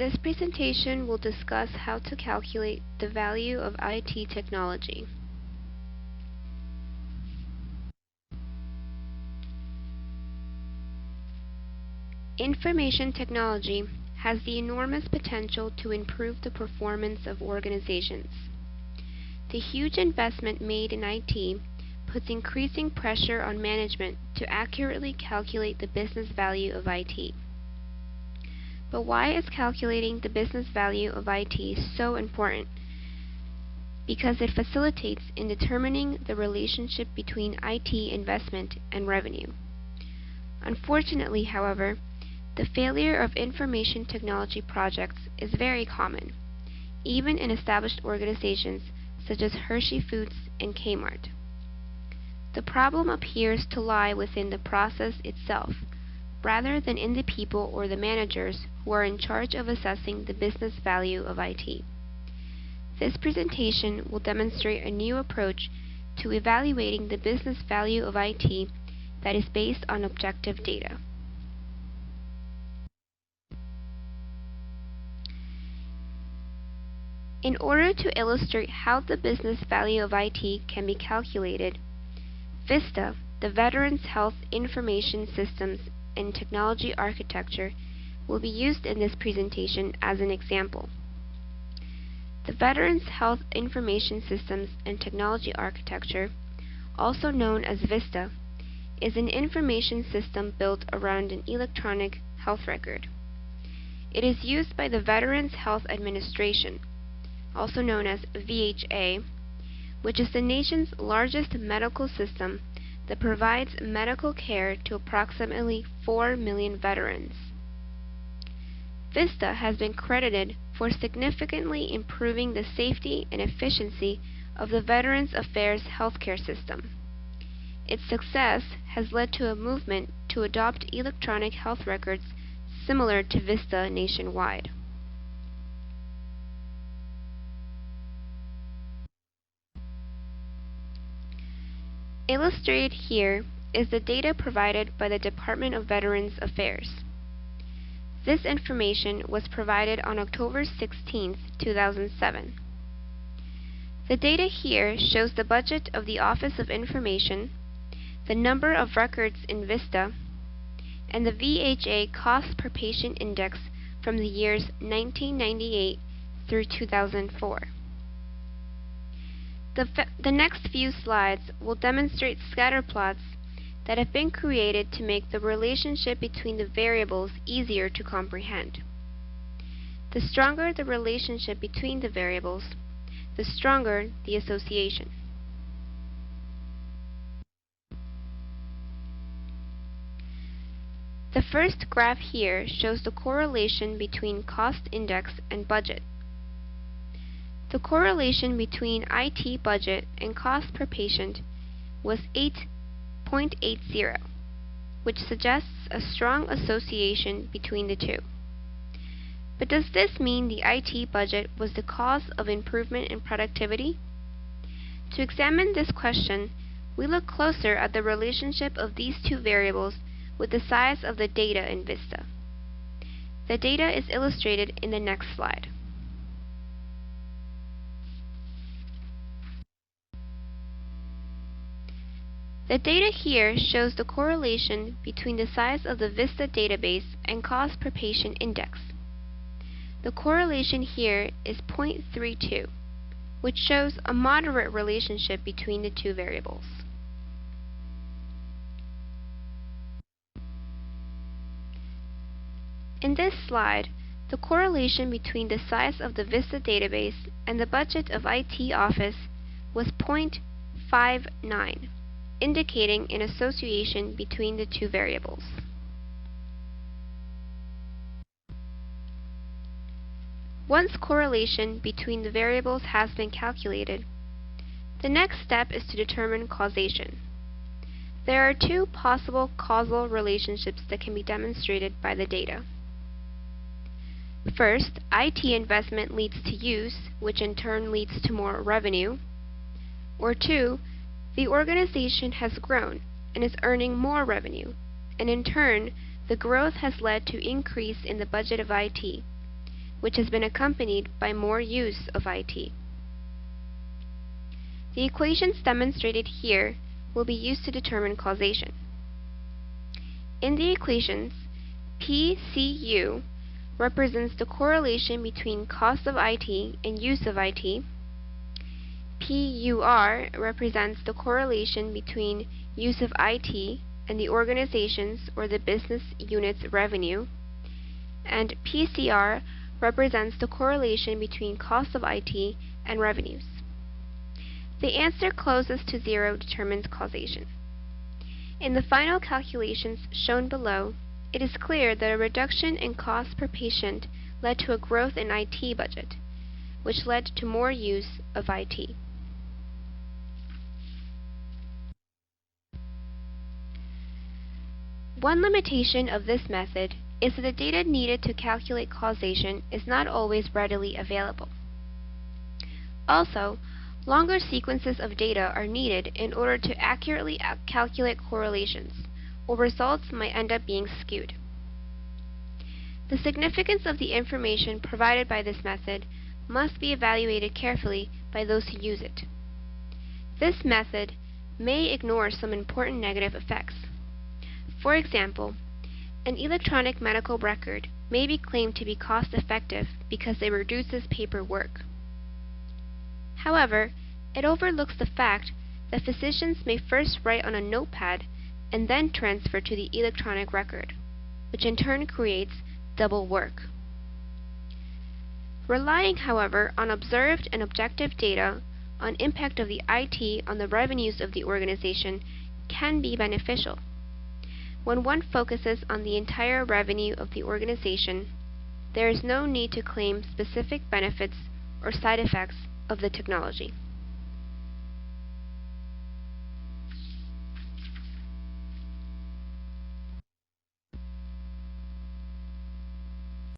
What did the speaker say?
This presentation will discuss how to calculate the value of IT technology. Information technology has the enormous potential to improve the performance of organizations. The huge investment made in IT puts increasing pressure on management to accurately calculate the business value of IT. But why is calculating the business value of IT so important? Because it facilitates in determining the relationship between IT investment and revenue. Unfortunately, however, the failure of information technology projects is very common, even in established organizations such as Hershey Foods and Kmart. The problem appears to lie within the process itself, rather than in the people or the managers who are in charge of assessing the business value of IT. This presentation will demonstrate a new approach to evaluating the business value of IT that is based on objective data. In order to illustrate how the business value of IT can be calculated, VISTA, the Veterans Health Information Systems and Technology Architecture, will be used in this presentation as an example. The Veterans Health Information Systems and Technology Architecture, also known as VISTA, is an information system built around an electronic health record. It is used by the Veterans Health Administration, also known as VHA, which is the nation's largest medical system that provides medical care to approximately 4 million veterans. VISTA has been credited for significantly improving the safety and efficiency of the Veterans Affairs healthcare system. Its success has led to a movement to adopt electronic health records similar to VISTA nationwide. Illustrated here is the data provided by the Department of Veterans Affairs. This information was provided on October 16, 2007. The data here shows the budget of the Office of Information, the number of records in VISTA, and the VHA Cost Per Patient Index from the years 1998 through 2004. The next few slides will demonstrate scatter plots that have been created to make the relationship between the variables easier to comprehend. The stronger the relationship between the variables, the stronger the association. The first graph here shows the correlation between cost index and budget. The correlation between IT budget and cost per patient was 8.80, which suggests a strong association between the two. But does this mean the IT budget was the cause of improvement in productivity? To examine this question, we look closer at the relationship of these two variables with the size of the data in VISTA. The data is illustrated in the next slide. The data here shows the correlation between the size of the VISTA database and cost per patient index. The correlation here is 0.32, which shows a moderate relationship between the two variables. In this slide, the correlation between the size of the VISTA database and the budget of IT office was 0.59. indicating an association between the two variables. Once correlation between the variables has been calculated, the next step is to determine causation. There are two possible causal relationships that can be demonstrated by the data. First, IT investment leads to use, which in turn leads to more revenue. Or two, the organization has grown and is earning more revenue, and in turn, the growth has led to increase in the budget of IT. which has been accompanied by more use of IT. The equations demonstrated here will be used to determine causation. In the equations, PCU represents the correlation between cost of IT and use of IT. PUR represents the correlation between use of IT and the organization's or the business unit's revenue, and PCR represents the correlation between cost of IT and revenues. The answer closest to 0 determines causation. In the final calculations shown below, it is clear that a reduction in cost per patient led to a growth in IT budget, which led to more use of IT. One limitation of this method is that the data needed to calculate causation is not always readily available. Also, longer sequences of data are needed in order to accurately calculate correlations, or results might end up being skewed. The significance of the information provided by this method must be evaluated carefully by those who use it. This method may ignore some important negative effects. For example, an electronic medical record may be claimed to be cost-effective because it reduces paperwork. However, it overlooks the fact that physicians may first write on a notepad and then transfer to the electronic record, which in turn creates double work. Relying, however, on observed and objective data on impact of the IT on the revenues of the organization can be beneficial. When one focuses on the entire revenue of the organization, there is no need to claim specific benefits or side effects of the technology.